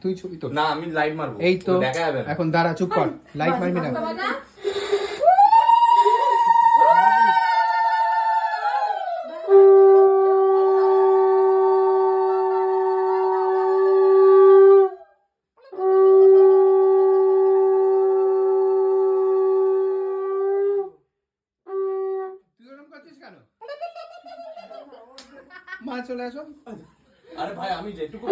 তুই ছবি তো না আমি লাইট মারবো এই তো দেখা যাবে না এখন দাঁড়া চুপ কর লাইট মারবি না তুই ওরকম করছিস কেন মা চলে আসো আরে ভাই আমি যেটুকু